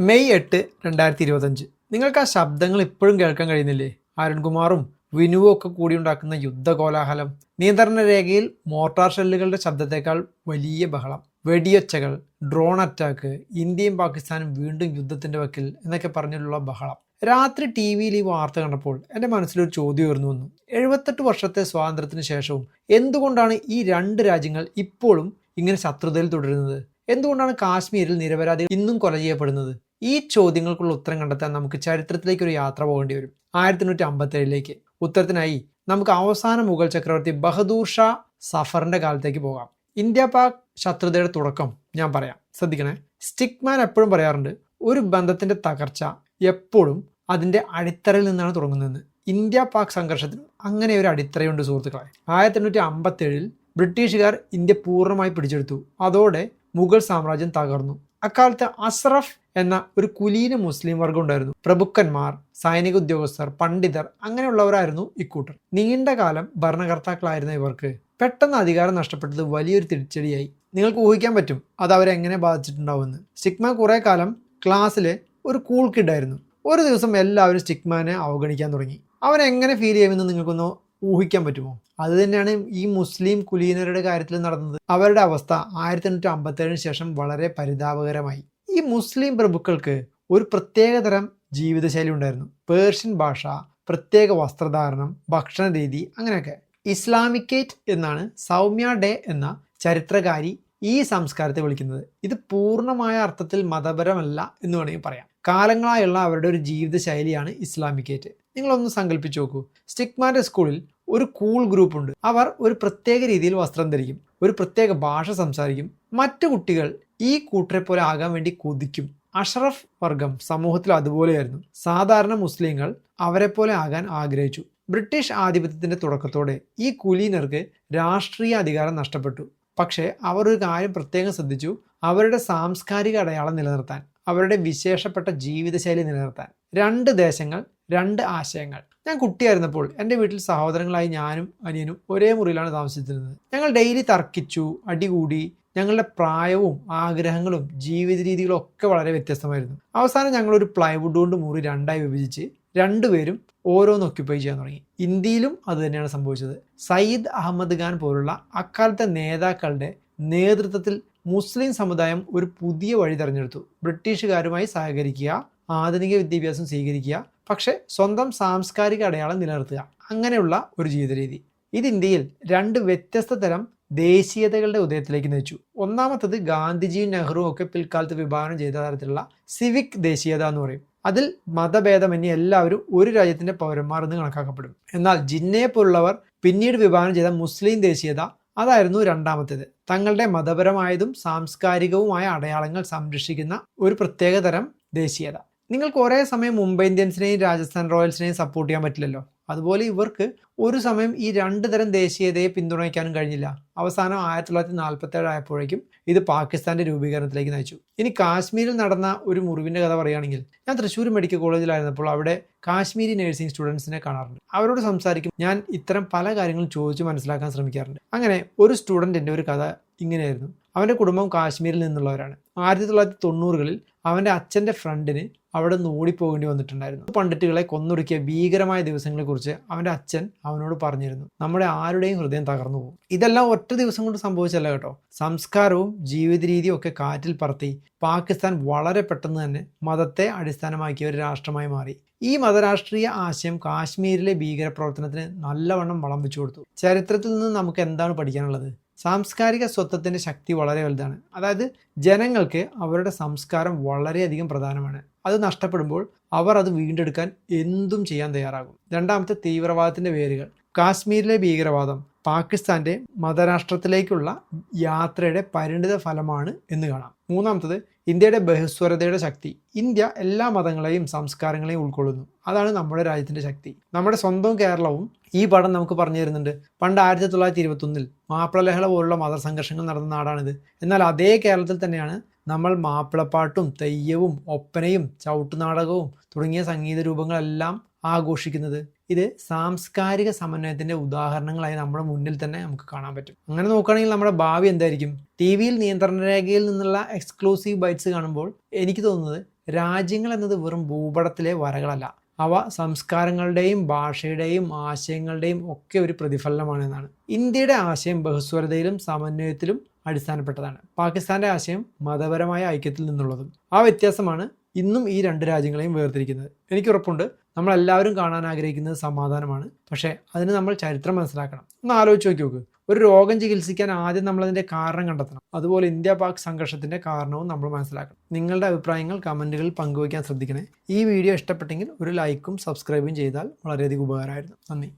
May 8, 2025. നിങ്ങൾക്ക് ആ ശബ്ദങ്ങൾ ഇപ്പോഴും കേൾക്കാൻ കഴിയുന്നില്ലേ? അരുൺകുമാറും വിനുവും ഒക്കെ കൂടി ഉണ്ടാക്കുന്ന യുദ്ധകോലാഹലം. നിയന്ത്രണ രേഖയിൽ മോർട്ടാർ ഷെല്ലുകളുടെ ശബ്ദത്തേക്കാൾ വലിയ ബഹളം, വെടിയൊച്ചകൾ, ഡ്രോൺ അറ്റാക്ക്, ഇന്ത്യയും പാകിസ്ഥാനും വീണ്ടും യുദ്ധത്തിന്റെ വക്കിൽ എന്നൊക്കെ പറഞ്ഞിട്ടുള്ള ബഹളം. രാത്രി ടി വിയിൽ ഈ വാർത്ത കണ്ടപ്പോൾ എൻ്റെ മനസ്സിലൊരു ചോദ്യം ഉയർന്നു വന്നു. 78 വർഷത്തെ സ്വാതന്ത്ര്യത്തിന് ശേഷവും എന്തുകൊണ്ടാണ് ഈ രണ്ട് രാജ്യങ്ങൾ ഇപ്പോഴും ഇങ്ങനെ ശത്രുതയിൽ തുടരുന്നത്? എന്തുകൊണ്ടാണ് കാശ്മീരിൽ നിരപരാധികൾ ഇന്നും കൊല ചെയ്യപ്പെടുന്നത്? ഈ ചോദ്യങ്ങൾക്കുള്ള ഉത്തരം കണ്ടെത്താൻ നമുക്ക് ചരിത്രത്തിലേക്ക് ഒരു യാത്ര പോകേണ്ടി വരും, 1857ലേക്ക്. ഉത്തരത്തിനായി നമുക്ക് അവസാന മുഗൾ ചക്രവർത്തി ബഹദൂർ ഷാ സഫറിന്റെ കാലത്തേക്ക് പോകാം. ഇന്ത്യ പാക് ശത്രുതയുടെ തുടക്കം ഞാൻ പറയാം, ശ്രദ്ധിക്കണേ. സ്റ്റിക്മാൻ എപ്പോഴും പറയാറുണ്ട്, ഒരു ബന്ധത്തിന്റെ തകർച്ച എപ്പോഴും അതിന്റെ അടിത്തറയിൽ നിന്നാണ് തുടങ്ങുന്നതെന്ന്. ഇന്ത്യ പാക് സംഘർഷത്തിന് അങ്ങനെ ഒരു അടിത്തറയുണ്ട് സുഹൃത്തുക്കളെ. 1857 ബ്രിട്ടീഷുകാർ ഇന്ത്യ പൂർണ്ണമായി പിടിച്ചെടുത്തു. അതോടെ മുഗൾ സാമ്രാജ്യം തകർന്നു. അക്കാലത്ത് അസ്രഫ് എന്ന ഒരു കുലീന മുസ്ലിം വർഗം ഉണ്ടായിരുന്നു. പ്രഭുക്കന്മാർ, സൈനിക ഉദ്യോഗസ്ഥർ, പണ്ഡിതർ അങ്ങനെയുള്ളവരായിരുന്നു ഇക്കൂട്ടർ. നീണ്ട കാലം ഭരണകർത്താക്കളായിരുന്ന ഇവർക്ക് പെട്ടെന്ന് അധികാരം നഷ്ടപ്പെട്ടത് വലിയൊരു തിരിച്ചടിയായി. നിങ്ങൾക്ക് ഊഹിക്കാൻ പറ്റും അത് അവരെ എങ്ങനെ ബാധിച്ചിട്ടുണ്ടാവുമെന്ന്. സ്റ്റിക്മാൻ കുറെ കാലം ക്ലാസ്സിലെ ഒരു കൂൾ കിഡായിരുന്നു. ഒരു ദിവസം എല്ലാവരും സ്റ്റിക്മാനെ അവഗണിക്കാൻ തുടങ്ങി. അവൻ എങ്ങനെ ഫീൽ ചെയ്യുമെന്ന് നിങ്ങൾക്കൊന്ന് ഊഹിക്കാൻ പറ്റുമോ? അത് തന്നെയാണ് ഈ മുസ്ലിം കുലീനരുടെ കാര്യത്തിൽ നടന്നത്. അവരുടെ അവസ്ഥ 1857 ശേഷം വളരെ പരിതാപകരമായി. ഈ മുസ്ലിം പ്രഭുക്കൾക്ക് ഒരു പ്രത്യേകതരം ജീവിതശൈലി ഉണ്ടായിരുന്നു. പേർഷ്യൻ ഭാഷ, പ്രത്യേക വസ്ത്രധാരണം, ഭക്ഷണ രീതി, അങ്ങനെയൊക്കെ. ഇസ്ലാമിക്കേറ്റ് എന്നാണ് സൗമ്യ ഡേ എന്ന ചരിത്രകാരി ഈ സംസ്കാരത്തെ വിളിക്കുന്നത്. ഇത് പൂർണ്ണമായ അർത്ഥത്തിൽ മതപരമല്ല എന്ന് വേണമെങ്കിൽ പറയാം. കാലങ്ങളായുള്ള അവരുടെ ഒരു ജീവിതശൈലിയാണ് ഇസ്ലാമിക്കേറ്റ്. നിങ്ങളൊന്ന് സങ്കല്പിച്ച് നോക്കൂ. സ്റ്റിക്മാന്റെ സ്കൂളിൽ ഒരു കൂൾ ഗ്രൂപ്പ് ഉണ്ട്. അവർ ഒരു പ്രത്യേക രീതിയിൽ വസ്ത്രം ധരിക്കും, ഒരു പ്രത്യേക ഭാഷ സംസാരിക്കും. മറ്റു കുട്ടികൾ ഈ കൂട്ടരെ പോലെ ആകാൻ വേണ്ടി കൊതിക്കും. അഷറഫ് വർഗം സമൂഹത്തിൽ അതുപോലെയായിരുന്നു. സാധാരണ മുസ്ലിങ്ങൾ അവരെ പോലെ ആകാൻ ആഗ്രഹിച്ചു. ബ്രിട്ടീഷ് ആധിപത്യത്തിന്റെ തുടക്കത്തോടെ ഈ കുലീനർക്ക് രാഷ്ട്രീയ അധികാരം നഷ്ടപ്പെട്ടു. പക്ഷേ അവർ ഒരു കാര്യം പ്രത്യേകം ശ്രദ്ധിച്ചു, അവരുടെ സാംസ്കാരിക അടയാളം നിലനിർത്താൻ, അവരുടെ വിശേഷപ്പെട്ട ജീവിതശൈലി നിലനിർത്താൻ. രണ്ട് ദേശങ്ങൾ, രണ്ട് ആശയങ്ങൾ. ഞാൻ കുട്ടിയായിരുന്നപ്പോൾ എൻ്റെ വീട്ടിൽ സഹോദരങ്ങളായി ഞാനും അനിയനും ഒരേ മുറിയിലാണ് താമസിച്ചിരുന്നത്. ഞങ്ങൾ ഡെയിലി തർക്കിച്ചു, അടികൂടി. ഞങ്ങളുടെ പ്രായവും ആഗ്രഹങ്ങളും ജീവിത രീതികളും ഒക്കെ വളരെ വ്യത്യസ്തമായിരുന്നു. അവസാനം ഞങ്ങളൊരു പ്ലൈവുഡ് കൊണ്ട് മുറി രണ്ടായി വിഭജിച്ച് രണ്ടുപേരും ഓരോന്ന് ഒക്യുപ്പൈ ചെയ്യാൻ തുടങ്ങി. ഇന്ത്യയിലും അത് തന്നെയാണ് സംഭവിച്ചത്. സയ്യിദ് അഹമ്മദ് ഖാൻ പോലുള്ള അക്കാലത്തെ നേതാക്കളുടെ നേതൃത്വത്തിൽ മുസ്ലിം സമുദായം ഒരു പുതിയ വഴി തെരഞ്ഞെടുത്തു. ബ്രിട്ടീഷുകാരുമായി സഹകരിക്കുക, ആധുനിക വിദ്യാഭ്യാസം സ്വീകരിക്കുക, പക്ഷെ സ്വന്തം സാംസ്കാരിക അടയാളം നിലനിർത്തുക. അങ്ങനെയുള്ള ഒരു ജീവിത രീതി. ഇത് ഇന്ത്യയിൽ രണ്ട് വ്യത്യസ്ത തരം ദേശീയതകളുടെ ഉദയത്തിലേക്ക് നയിച്ചു. ഒന്നാമത്തത് ഗാന്ധിജിയും നെഹ്റുവും ഒക്കെ പിൽക്കാലത്ത് വിഭാവനം ചെയ്ത തരത്തിലുള്ള സിവിക് ദേശീയത എന്ന് പറയും. അതിൽ മതഭേദമന്യേ എല്ലാവരും ഒരു രാജ്യത്തിന്റെ പൗരന്മാർ എന്ന് കണക്കാക്കപ്പെടും. എന്നാൽ ജിന്നയെ പോലുള്ളവർ പിന്നീട് വിഭാവനം ചെയ്ത മുസ്ലിം ദേശീയത, അതായിരുന്നു രണ്ടാമത്തേത്. തങ്ങളുടെ മതപരമായതും സാംസ്കാരികവുമായ അടയാളങ്ങൾ സംരക്ഷിക്കുന്ന ഒരു പ്രത്യേക തരം ദേശീയത. നിങ്ങൾക്ക് ഒരേ സമയം മുംബൈ ഇന്ത്യൻസിനെയും രാജസ്ഥാൻ റോയൽസിനെയും സപ്പോർട്ട് ചെയ്യാൻ പറ്റില്ലല്ലോ. അതുപോലെ ഇവർക്ക് ഒരു സമയം ഈ രണ്ട് തരം ദേശീയതയെ പിന്തുണയ്ക്കാനും കഴിഞ്ഞില്ല. അവസാനം 1947 ആയപ്പോഴേക്കും ഇത് പാകിസ്ഥാന്റെ രൂപീകരണത്തിലേക്ക് നയിച്ചു. ഇനി കാശ്മീരിൽ നടന്ന ഒരു മുറിവിന്റെ കഥ പറയുകയാണെങ്കിൽ, ഞാൻ തൃശ്ശൂർ മെഡിക്കൽ കോളേജിലായിരുന്നപ്പോൾ അവിടെ കാശ്മീരി നഴ്സിംഗ് സ്റ്റുഡൻസിനെ കാണാറുണ്ട്. അവരോട് സംസാരിക്കും. ഞാൻ ഇത്തരം പല കാര്യങ്ങളും ചോദിച്ച് മനസ്സിലാക്കാൻ ശ്രമിക്കാറുണ്ട്. അങ്ങനെ ഒരു സ്റ്റുഡൻറ്റിൻ്റെ ഒരു കഥ ഇങ്ങനെയായിരുന്നു. അവൻ്റെ കുടുംബം കാശ്മീരിൽ നിന്നുള്ളവരാണ്. 1990കളിൽ അവൻ്റെ അച്ഛൻ്റെ ഫ്രണ്ടിന് അവിടെ നിന്ന് ഓടിപ്പോകേണ്ടി വന്നിട്ടുണ്ടായിരുന്നു. പണ്ഡിറ്റുകളെ കൊന്നൊടുക്കിയ ഭീകരമായ ദിവസങ്ങളെക്കുറിച്ച് അവൻ്റെ അച്ഛൻ അവനോട് പറഞ്ഞിരുന്നു. നമ്മുടെ ആരുടെയും ഹൃദയം തകർന്നു പോകും. ഇതെല്ലാം ഒറ്റ ദിവസം കൊണ്ട് സംഭവിച്ചല്ല കേട്ടോ. സംസ്കാരവും ജീവിത രീതിയും ഒക്കെ കാറ്റിൽ പറത്തി പാകിസ്ഥാൻ വളരെ പെട്ടെന്ന് തന്നെ മതത്തെ അടിസ്ഥാനമാക്കിയ ഒരു രാഷ്ട്രമായി മാറി. ഈ മതരാഷ്ട്രീയ ആശയം കാശ്മീരിലെ ഭീകരപ്രവർത്തനത്തിന് നല്ലവണ്ണം വളം വെച്ചു കൊടുത്തു. ചരിത്രത്തിൽ നിന്ന് നമുക്ക് എന്താണ് പഠിക്കാനുള്ളത്? സാംസ്കാരിക സ്വത്വത്തിൻ്റെ ശക്തി വളരെ വലുതാണ്. അതായത് ജനങ്ങൾക്ക് അവരുടെ സംസ്കാരം വളരെയധികം പ്രധാനമാണ്. അത് നഷ്ടപ്പെടുമ്പോൾ അവർ അത് വീണ്ടെടുക്കാൻ എന്തും ചെയ്യാൻ തയ്യാറാകും. രണ്ടാമത്തെ, തീവ്രവാദത്തിൻ്റെ വേരുകൾ. കാശ്മീരിലെ ഭീകരവാദം പാകിസ്ഥാന്റെ മതരാഷ്ട്രത്തിലേക്കുള്ള യാത്രയുടെ പരിണിത ഫലമാണ് എന്ന് കാണാം. മൂന്നാമത്തത്, ഇന്ത്യയുടെ ബഹുസ്വരതയുടെ ശക്തി. ഇന്ത്യ എല്ലാ മതങ്ങളെയും സംസ്കാരങ്ങളെയും ഉൾക്കൊള്ളുന്നു. അതാണ് നമ്മുടെ രാജ്യത്തിന്റെ ശക്തി. നമ്മുടെ സ്വന്തം കേരളവും ഈ പടം നമുക്ക് പറഞ്ഞു തരുന്നുണ്ട്. പണ്ട് 1921 മാപ്പിളലഹള പോലുള്ള മതസംഘർഷങ്ങൾ നടന്ന നാടാണിത്. എന്നാൽ അതേ കേരളത്തിൽ തന്നെയാണ് നമ്മൾ മാപ്പിളപ്പാട്ടും തെയ്യവും ഒപ്പനയും ചവിട്ടുനാടകവും തുടങ്ങിയ സംഗീത രൂപങ്ങളെല്ലാം ആഘോഷിക്കുന്നത്. ഇത് സാംസ്കാരിക സമന്വയത്തിന്റെ ഉദാഹരണങ്ങളായി നമ്മുടെ മുന്നിൽ തന്നെ നമുക്ക് കാണാൻ പറ്റും. അങ്ങനെ നോക്കുകയാണെങ്കിൽ നമ്മുടെ ഭാവി എന്തായിരിക്കും? ടി വിയിൽ നിയന്ത്രണ രേഖയിൽ നിന്നുള്ള എക്സ്ക്ലൂസീവ് ബൈറ്റ്സ് കാണുമ്പോൾ എനിക്ക് തോന്നുന്നത് രാജ്യങ്ങൾ എന്നത് വെറും ഭൂപടത്തിലെ വരകളല്ല, അവ സംസ്കാരങ്ങളുടെയും ഭാഷയുടെയും ആശയങ്ങളുടെയും ഒക്കെ ഒരു പ്രതിഫലനമാണ് എന്നാണ്. ഇന്ത്യയുടെ ആശയം ബഹുസ്വരതയിലും സമന്വയത്തിലും അടിസ്ഥാനപ്പെട്ടതാണ്. പാകിസ്ഥാന്റെ ആശയം മതപരമായ ഐക്യത്തിൽ നിന്നുള്ളതും. ആ വ്യത്യാസമാണ് ഇന്നും ഈ രണ്ട് രാജ്യങ്ങളെയും വേർതിരിക്കുന്നത്. എനിക്കുറപ്പുണ്ട് നമ്മളെല്ലാവരും കാണാൻ ആഗ്രഹിക്കുന്നത് സമാധാനമാണ്. പക്ഷേ അതിന് നമ്മൾ ചരിത്രം മനസ്സിലാക്കണം. ഒന്ന് ആലോചിച്ച് നോക്ക്. ഒരു രോഗം ചികിത്സിക്കാൻ ആദ്യം നമ്മളതിൻ്റെ കാരണം കണ്ടെത്തണം. അതുപോലെ ഇന്ത്യ പാക് സംഘർഷത്തിൻ്റെ കാരണവും നമ്മൾ മനസ്സിലാക്കണം. നിങ്ങളുടെ അഭിപ്രായങ്ങൾ കമൻറ്റുകളിൽ പങ്കുവയ്ക്കാൻ ശ്രദ്ധിക്കണേ. ഈ വീഡിയോ ഇഷ്ടപ്പെട്ടെങ്കിൽ ഒരു ലൈക്കും സബ്സ്ക്രൈബും ചെയ്താൽ വളരെയധികം ഉപകാരമായിരുന്നു. നന്ദി.